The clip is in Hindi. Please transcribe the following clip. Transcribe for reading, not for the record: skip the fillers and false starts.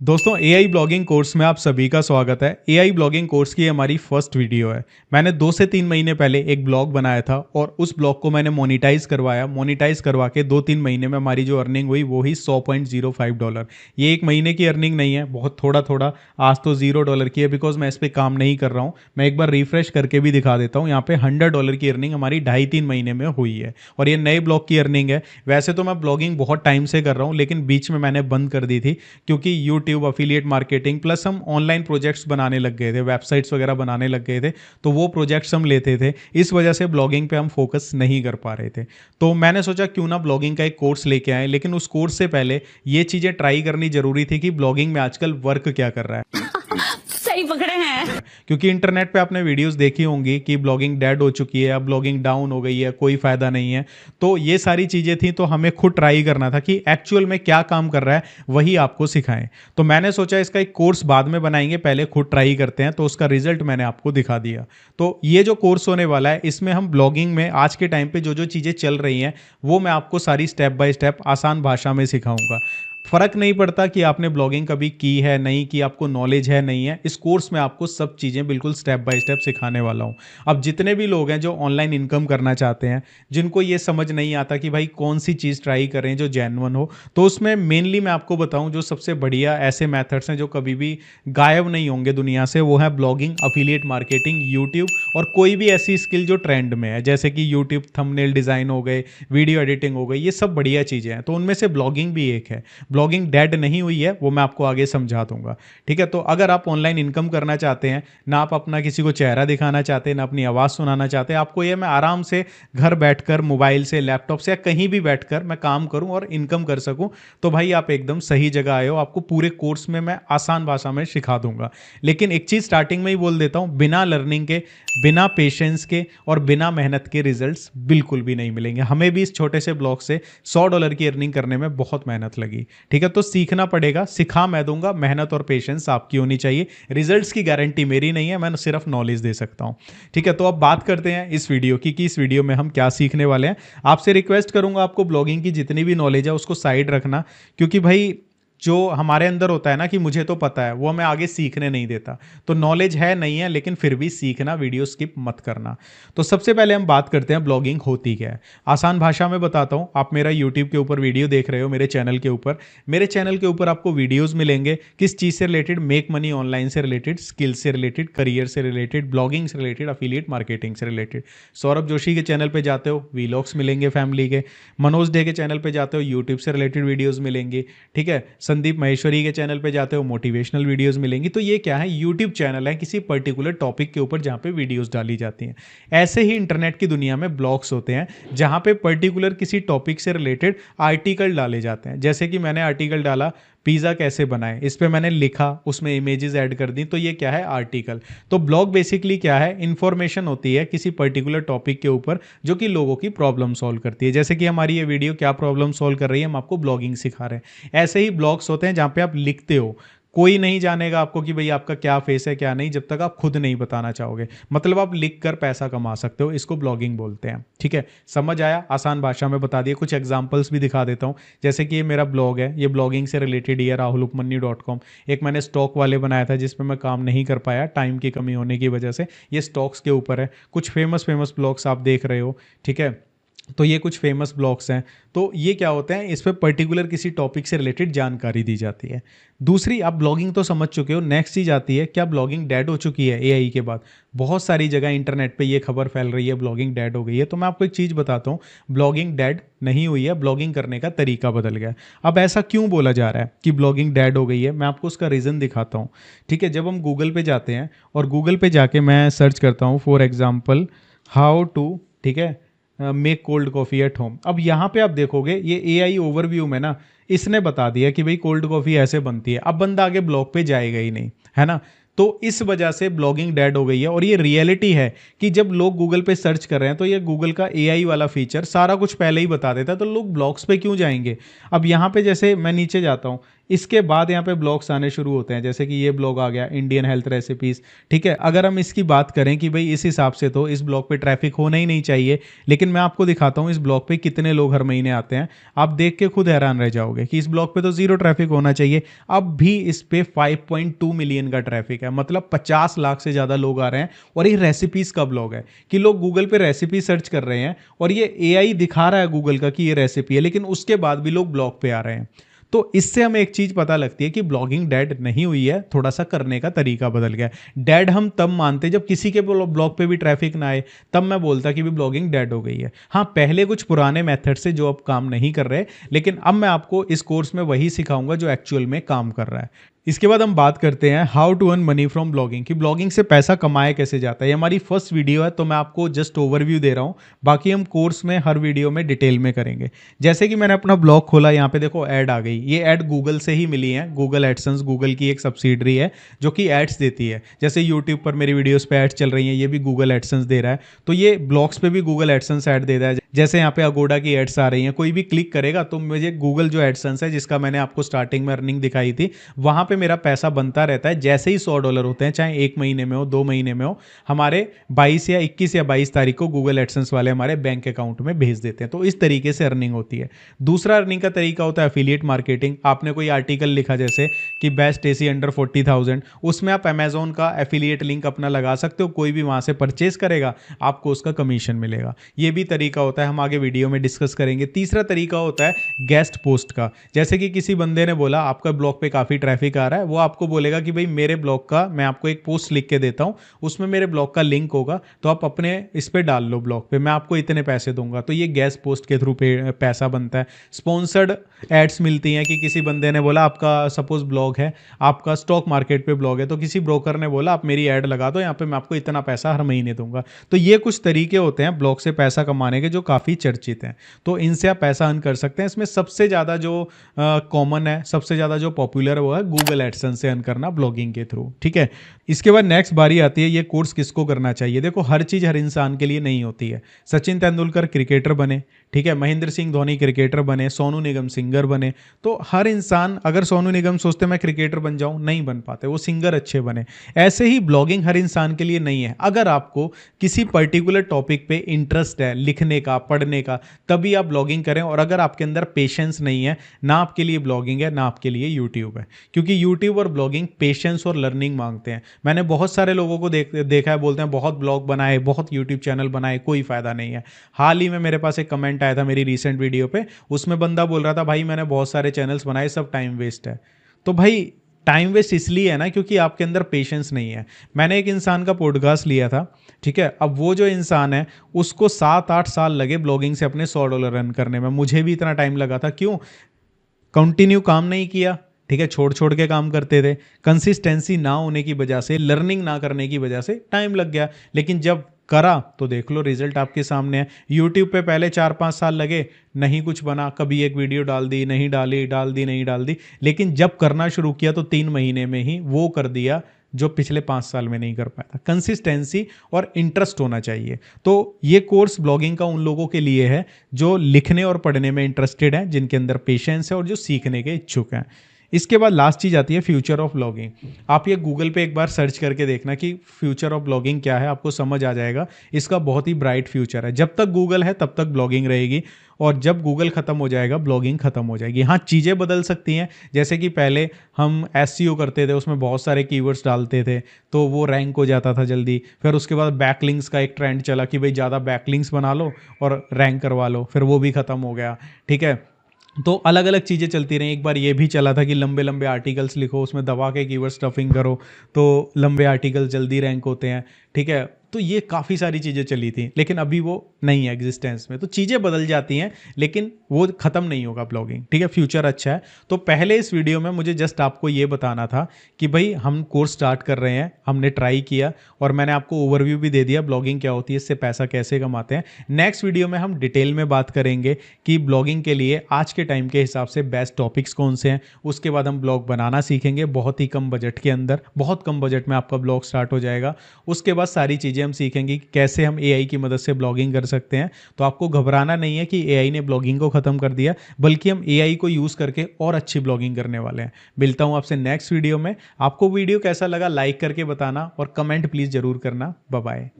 दोस्तों एआई ब्लॉगिंग कोर्स में आप सभी का स्वागत है। एआई ब्लॉगिंग कोर्स की हमारी फर्स्ट वीडियो है। मैंने 2 से 3 महीने पहले एक ब्लॉग बनाया था और उस ब्लॉग को मैंने मोनेटाइज करवाया। मोनेटाइज करवा के 2-3 महीने में हमारी जो अर्निंग हुई वो ही $100.05। ये एक महीने की अर्निंग नहीं है, बहुत थोड़ा थोड़ा। आज तो $0 की है बिकॉज मैं इस पर काम नहीं कर रहा हूँ। मैं एक बार रिफ्रेश करके भी दिखा देता हूँ। यहाँ पे $100 की अर्निंग हमारी 2.5-3 महीने में हुई है और ये नए ब्लॉग की अर्निंग है। वैसे तो मैं ब्लॉगिंग बहुत टाइम से कर रहा हूँ लेकिन बीच में मैंने बंद कर दी थी क्योंकि यूट्यूब अफिलिएट मार्केटिंग प्लस हम ऑनलाइन प्रोजेक्ट्स बनाने लग गए थे, वेबसाइट्स वगैरह बनाने लग गए थे, तो वो प्रोजेक्ट्स हम लेते थे। इस वजह से ब्लॉगिंग पे हम फोकस नहीं कर पा रहे थे। तो मैंने सोचा क्यों ना ब्लॉगिंग का एक कोर्स लेके आए, लेकिन उस कोर्स से पहले ये चीज़ें ट्राई करनी जरूरी थी कि ब्लॉगिंग में आजकल वर्क क्या कर रहा है। सही पकड़े हैं। क्योंकि इंटरनेट पे आपने वीडियोस देखी होंगी कि ब्लॉगिंग डेड हो चुकी है, अब ब्लॉगिंग डाउन हो गई है, कोई फायदा नहीं है। तो ये सारी चीजें थी, तो हमें खुद ट्राई करना था कि एक्चुअल में क्या काम कर रहा है, वही आपको सिखाएं। तो मैंने सोचा इसका एक कोर्स बाद में बनाएंगे, पहले खुद ट्राई करते हैं। तो उसका रिजल्ट मैंने आपको दिखा दिया। तो ये जो कोर्स होने वाला है, इसमें हम ब्लॉगिंग में आज के टाइम पे जो जो चीजें चल रही हैं वो मैं आपको सारी स्टेप बाय स्टेप आसान भाषा में सिखाऊंगा। फर्क नहीं पड़ता कि आपने ब्लॉगिंग कभी की है नहीं की, आपको नॉलेज है नहीं है, इस कोर्स में आपको सब चीज़ें बिल्कुल स्टेप बाय स्टेप सिखाने वाला हूँ। अब जितने भी लोग हैं जो ऑनलाइन इनकम करना चाहते हैं, जिनको ये समझ नहीं आता कि भाई कौन सी चीज़ ट्राई करें जो जेन्युइन हो, तो उसमें मेनली मैं आपको बताऊं जो सबसे बढ़िया ऐसे मेथड्स हैं जो कभी भी गायब नहीं होंगे दुनिया से, वो है ब्लॉगिंग, अफिलिएट मार्केटिंग, यूट्यूब और कोई भी ऐसी स्किल जो ट्रेंड में है, जैसे कि यूट्यूब थंबनेल डिज़ाइन हो गए, वीडियो एडिटिंग हो गई, ये सब बढ़िया चीज़ें हैं। तो उनमें से ब्लॉगिंग भी एक है। ब्लॉगिंग डेड नहीं हुई है, वो मैं आपको आगे समझा दूंगा। ठीक है, तो अगर आप ऑनलाइन इनकम करना चाहते हैं, ना आप अपना किसी को चेहरा दिखाना चाहते हैं, ना अपनी आवाज़ सुनाना चाहते हैं, आपको ये मैं आराम से घर बैठकर मोबाइल से, लैपटॉप से या कहीं भी बैठकर मैं काम करूं और इनकम कर सकूं, तो भाई आप एकदम सही जगह आए हो। आपको पूरे कोर्स में मैं आसान भाषा में सिखा दूंगा। लेकिन एक चीज़ स्टार्टिंग में ही बोल देता हूं, बिना लर्निंग के, बिना पेशेंस के और बिना मेहनत के रिजल्ट्स बिल्कुल भी नहीं मिलेंगे। हमें भी इस छोटे से ब्लॉग से $100 की अर्निंग करने में बहुत मेहनत लगी। ठीक है, तो सीखना पड़ेगा, सिखा मैं दूंगा, मेहनत और पेशेंस आपकी होनी चाहिए। रिजल्ट्स की गारंटी मेरी नहीं है, मैं सिर्फ नॉलेज दे सकता हूं। ठीक है, तो अब बात करते हैं इस वीडियो की कि इस वीडियो में हम क्या सीखने वाले हैं। आपसे रिक्वेस्ट करूंगा, आपको ब्लॉगिंग की जितनी भी नॉलेज है उसको साइड रखना, क्योंकि भाई जो हमारे अंदर होता है ना कि मुझे तो पता है, वो हमें आगे सीखने नहीं देता। तो नॉलेज है नहीं है लेकिन फिर भी सीखना, वीडियो स्किप मत करना। तो सबसे पहले हम बात करते हैं ब्लॉगिंग होती क्या है। आसान भाषा में बताता हूं। आप मेरा यूट्यूब के ऊपर वीडियो देख रहे हो, मेरे चैनल के ऊपर। मेरे चैनल के ऊपर आपको वीडियोज मिलेंगे किस चीज़ से रिलेटेड, मेक मनी ऑनलाइन से रिलेटेड, स्किल से रिलेटेड, करियर से रिलेटेड, ब्लॉगिंग से रिलेटेड, अफिलिएट मार्केटिंग से रिलेटेड। सौरभ जोशी के चैनल पर जाते हो, वीलॉग्स मिलेंगे फैमिली के। मनोज डे के चैनल पर जाते हो, यूट्यूब से रिलेटेड वीडियोज़ मिलेंगी। ठीक है, संदीप महेश्वरी के चैनल पे जाते हो, मोटिवेशनल वीडियोस मिलेंगी। तो ये क्या है, यूट्यूब चैनल है किसी पर्टिकुलर टॉपिक के ऊपर जहाँ पे वीडियोस डाली जाती हैं। ऐसे ही इंटरनेट की दुनिया में ब्लॉग्स होते हैं जहाँ पे पर्टिकुलर किसी टॉपिक से रिलेटेड आर्टिकल डाले जाते हैं। जैसे कि मैंने आर्टिकल डाला पिज़्ज़ा कैसे बनाएं, इस पे मैंने लिखा, उसमें इमेजेस ऐड कर दी, तो ये क्या है, आर्टिकल। तो ब्लॉग बेसिकली क्या है, इंफॉर्मेशन होती है किसी पर्टिकुलर टॉपिक के ऊपर जो कि लोगों की प्रॉब्लम सॉल्व करती है। जैसे कि हमारी ये वीडियो क्या प्रॉब्लम सॉल्व कर रही है, हम आपको ब्लॉगिंग सिखा रहे हैं। ऐसे ही ब्लॉग्स होते हैं जहाँ पे आप लिखते हो, कोई नहीं जानेगा आपको कि भाई आपका क्या फेस है क्या नहीं, जब तक आप खुद नहीं बताना चाहोगे। मतलब आप लिख कर पैसा कमा सकते हो, इसको ब्लॉगिंग बोलते हैं। ठीक है, समझ आया, आसान भाषा में बता दिया। कुछ एग्जांपल्स भी दिखा देता हूँ। जैसे कि ये मेरा ब्लॉग है, ये ब्लॉगिंग से रिलेटेड ही है, rahulupmanyu.com। एक मैंने स्टॉक वाले बनाया था जिसमें मैं काम नहीं कर पाया टाइम की कमी होने की वजह से। ये स्टॉक्स के ऊपर है। कुछ फेमस ब्लॉग्स आप देख रहे हो। ठीक है, तो ये कुछ फेमस ब्लॉग्स हैं। तो ये क्या होते हैं, इस पर पर्टिकुलर किसी टॉपिक से रिलेटेड जानकारी दी जाती है। दूसरी, आप ब्लॉगिंग तो समझ चुके हो। नेक्स्ट चीज़ आती है, क्या ब्लॉगिंग डेड हो चुकी है एआई के बाद। बहुत सारी जगह इंटरनेट पे ये खबर फैल रही है ब्लॉगिंग डेड हो गई है। तो मैं आपको एक चीज़ बताता हूँ, ब्लॉगिंग डेड नहीं हुई है, ब्लॉगिंग करने का तरीका बदल गया है। अब ऐसा क्यों बोला जा रहा है कि ब्लॉगिंग डेड हो गई है, मैं आपको उसका रीज़न दिखाता हूँ। ठीक है, जब हम गूगल पे जाते हैं और गूगल पे जाके मैं सर्च करता हूँ फॉर एग्जाम्पल हाउ टू, ठीक है, make cold coffee at home. अब यहाँ पे आप देखोगे ये एआई ओवरव्यू में ना इसने बता दिया कि भाई कोल्ड कॉफ़ी ऐसे बनती है। अब बंदा आगे ब्लॉग पे जाएगा ही नहीं, है ना। तो इस वजह से ब्लॉगिंग डेड हो गई है। और ये रियलिटी है कि जब लोग गूगल पे सर्च कर रहे हैं तो ये गूगल का एआई वाला फीचर सारा कुछ पहले ही बता देता है, तो लोग ब्लॉग्स पे क्यों जाएंगे। अब यहाँ पे जैसे मैं नीचे जाता हूँ, इसके बाद यहाँ पे ब्लॉग्स आने शुरू होते हैं, जैसे कि ये ब्लॉग आ गया इंडियन हेल्थ रेसिपीज़। ठीक है, अगर हम इसकी बात करें कि भाई इस हिसाब से तो इस ब्लॉग पे ट्रैफिक होना ही नहीं चाहिए, लेकिन मैं आपको दिखाता हूँ इस ब्लॉग पे कितने लोग हर महीने आते हैं। आप देख के खुद हैरान रह जाओगे कि इस ब्लॉग पे तो जीरो ट्रैफिक होना चाहिए, अब भी इस पे 5.2 मिलियन का ट्रैफिक है, मतलब 50 लाख से ज़्यादा लोग आ रहे हैं। और ये रेसिपीज़ का ब्लॉग है कि लोग गूगल पे रेसिपी सर्च कर रहे हैं और ये एआई दिखा रहा है गूगल का कि ये रेसिपी है, लेकिन उसके बाद भी लोग ब्लॉग पे आ रहे हैं। तो इससे हमें एक चीज पता लगती है कि ब्लॉगिंग डेड नहीं हुई है, थोड़ा सा करने का तरीका बदल गया है। डेड हम तब मानते जब किसी के ब्लॉग पे भी ट्रैफिक ना आए, तब मैं बोलता कि भी ब्लॉगिंग डेड हो गई है। हाँ, पहले कुछ पुराने मेथड से जो अब काम नहीं कर रहे, लेकिन अब मैं आपको इस कोर्स में वही सिखाऊंगा जो एक्चुअल में काम कर रहा है। इसके बाद हम बात करते हैं how to earn money from blogging, कि ब्लॉगिंग से पैसा कमाया कैसे जाता है। ये हमारी फर्स्ट वीडियो है, तो मैं आपको जस्ट ओवरव्यू दे रहा हूँ, बाकी हम कोर्स में हर वीडियो में डिटेल में करेंगे। जैसे कि मैंने अपना ब्लॉग खोला, यहाँ पे देखो ऐड आ गई। ये ऐड गूगल से ही मिली है, गूगल एडसेंस गूगल की एक सब्सिडरी है जो कि एड्स देती है। जैसे यूट्यूब पर मेरी वीडियोस पे एड्स चल रही हैं, ये भी गूगल एडसेंस दे रहा है, तो ये ब्लॉग्स पे भी गूगल एडसेंस ऐड दे रहा है। जैसे यहाँ पे अगोडा की एड्स आ रही हैं, कोई भी क्लिक करेगा तो मुझे गूगल जो एडसेंस है, जिसका मैंने आपको स्टार्टिंग में अर्निंग दिखाई थी, वहां पे मेरा पैसा बनता रहता है। जैसे ही $100 होते हैं, चाहे 1 महीने में हो 2 महीने में हो, हमारे 22 या 21 या 22 तारीख को गूगल एडसेंस वाले हमारे बैंक अकाउंट में भेज देते हैं। तो इस तरीके से अर्निंग होती है। दूसरा अर्निंग का तरीका होता है एफिलिएट मार्केटिंग। आपने कोई आर्टिकल लिखा जैसे कि बेस्ट एसी अंडर 40,000, उसमें आप अमेजोन का एफिलिएट लिंक अपना लगा सकते हो, कोई भी वहां से परचेज करेगा, आपको उसका कमीशन मिलेगा। ये भी तरीका होता है, हम आगे वीडियो में डिस्कस करेंगे। तीसरा तरीका होता है गेस्ट पोस्ट का। जैसे कि किसी बंदे ने बोला आपका ब्लॉग पे काफी ट्रैफिक आ रहा है, वो आपको बोलेगा कि भाई मेरे ब्लॉग का मैं आपको एक पोस्ट लिख के देता हूं, उसमें मेरे ब्लॉग का लिंक होगा, तो आप अपने इस पे डाल लो ब्लॉग पे, मैं आपको इतने पैसे दूंगा। तो ये गेस्ट पोस्ट के थ्रू पैसा बनता है। स्पॉन्सर्ड एड्स मिलती हैं कि किसी बंदे ने बोला आपका सपोज ब्लॉग है, आपका स्टॉक मार्केट पे ब्लॉग है, तो किसी ब्रोकर ने बोला आप मेरी ऐड लगा दो यहाँ पे, मैं आपको इतना पैसा हर महीने दूंगा। तो ये कुछ तरीके होते हैं ब्लॉग से पैसा कमाने के जो काफ़ी चर्चित हैं, तो इनसे आप पैसा अर्न कर सकते हैं। इसमें सबसे ज़्यादा जो कॉमन है, सबसे ज़्यादा जो पॉपुलर है, वो है गूगल एडसेंस से अर्न करना ब्लॉगिंग के थ्रू। ठीक है, इसके बाद नेक्स्ट बारी आती है ये कोर्स किसको करना चाहिए। देखो, हर चीज़ हर इंसान के लिए नहीं होती है। सचिन तेंदुलकर क्रिकेटर बने, ठीक है, महेंद्र सिंह धोनी क्रिकेटर बने, सोनू निगम सिंगर बने। तो हर इंसान, अगर सोनू निगम सोचते मैं क्रिकेटर बन जाऊं, नहीं बन पाते, वो सिंगर अच्छे बने। ऐसे ही ब्लॉगिंग हर इंसान के लिए नहीं है। अगर आपको किसी पर्टिकुलर टॉपिक पे इंटरेस्ट है, लिखने का, पढ़ने का, तभी आप ब्लॉगिंग करें। और अगर आपके अंदर पेशेंस नहीं है, ना आपके लिए ब्लॉगिंग है, ना आपके लिए यूट्यूब है, क्योंकि यूट्यूब और ब्लॉगिंग पेशेंस और लर्निंग मांगते हैं। मैंने बहुत सारे लोगों को देखा है, बोलते हैं बहुत ब्लॉग बनाए, बहुत यूट्यूब चैनल बनाए, कोई फायदा नहीं है। हाल ही में मेरे पास एक कमेंट आया था मेरी रिसेंट वीडियो पे, उसमें बंदा बोल रहा था भाई मैंने बहुत सारे चैनल्स बनाए, सब टाइम वेस्ट है। तो भाई टाइम वेस्ट इसलिए है ना क्योंकि आपके अंदर पेशेंस नहीं है। मैंने एक इंसान का पॉडकास्ट लिया था, ठीक है, अब वो जो इंसान है उसको 7-8 साल लगे ब्लॉगिंग से अपने $100 रन करने में। मुझे भी इतना टाइम लगा था। क्यों? कंटिन्यू काम नहीं किया, ठीक है, छोड़ छोड़ के काम करते थे। कंसिस्टेंसी ना होने की वजह से, लर्निंग ना करने की वजह से टाइम लग गया। लेकिन जब करा तो देख लो रिजल्ट आपके सामने है। यूट्यूब पे पहले 4-5 साल लगे, नहीं कुछ बना, कभी एक वीडियो डाल दी, नहीं डाली, डाल दी, नहीं डाल दी। लेकिन जब करना शुरू किया तो 3 महीने में ही वो कर दिया जो पिछले 5 साल में नहीं कर पाया था। कंसिस्टेंसी और इंटरेस्ट होना चाहिए। तो ये कोर्स ब्लॉगिंग का उन लोगों के लिए है जो लिखने और पढ़ने में इंटरेस्टेड हैं, जिनके अंदर पेशेंस है और जो सीखने के इच्छुक हैं। इसके बाद लास्ट चीज़ आती है फ्यूचर ऑफ ब्लॉगिंग। आप ये गूगल पे एक बार सर्च करके देखना कि फ्यूचर ऑफ ब्लॉगिंग क्या है, आपको समझ आ जाएगा। इसका बहुत ही ब्राइट फ्यूचर है। जब तक गूगल है तब तक ब्लॉगिंग रहेगी, और जब गूगल खत्म हो जाएगा ब्लॉगिंग खत्म हो जाएगी। हाँ, चीज़ें बदल सकती हैं, जैसे कि पहले हम एसईओ करते थे, उसमें बहुत सारे कीवर्ड्स डालते थे तो वो रैंक हो जाता था जल्दी। फिर उसके बाद बैकलिंक्स का एक ट्रेंड चला कि भाई ज़्यादा बैकलिंक्स बना लो और रैंक करवा लो, फिर वो भी खत्म हो गया। ठीक है, तो अलग अलग चीज़ें चलती रहीं। एक बार ये भी चला था कि लंबे लंबे आर्टिकल्स लिखो, उसमें दबा के कीवर्ड स्टफिंग करो तो लंबे आर्टिकल्स जल्दी रैंक होते हैं। ठीक है, तो ये काफ़ी सारी चीज़ें चली थी, लेकिन अभी वो नहीं है एग्जिस्टेंस में। तो चीज़ें बदल जाती हैं, लेकिन वो ख़त्म नहीं होगा ब्लॉगिंग। ठीक है, फ्यूचर अच्छा है। तो पहले इस वीडियो में मुझे जस्ट आपको ये बताना था कि भाई हम कोर्स स्टार्ट कर रहे हैं, हमने ट्राई किया और मैंने आपको ओवरव्यू भी दे दिया ब्लॉगिंग क्या होती है, इससे पैसा कैसे कमाते हैं। नेक्स्ट वीडियो में हम डिटेल में बात करेंगे कि ब्लॉगिंग के लिए आज के टाइम के हिसाब से बेस्ट टॉपिक्स कौन से हैं। उसके बाद हम ब्लॉग बनाना सीखेंगे बहुत ही कम बजट के अंदर, बहुत कम बजट में आपका ब्लॉग स्टार्ट हो जाएगा। उसके बाद सारी चीज़ें चीज़ें हम सीखेंगे कि कैसे हम एआई की मदद से ब्लॉगिंग कर सकते हैं। तो आपको घबराना नहीं है कि एआई ने ब्लॉगिंग को ख़त्म कर दिया, बल्कि हम एआई को यूज़ करके और अच्छी ब्लॉगिंग करने वाले हैं। मिलता हूँ आपसे नेक्स्ट वीडियो में। आपको वीडियो कैसा लगा लाइक करके बताना और कमेंट प्लीज़ ज़रूर करना। Bye bye.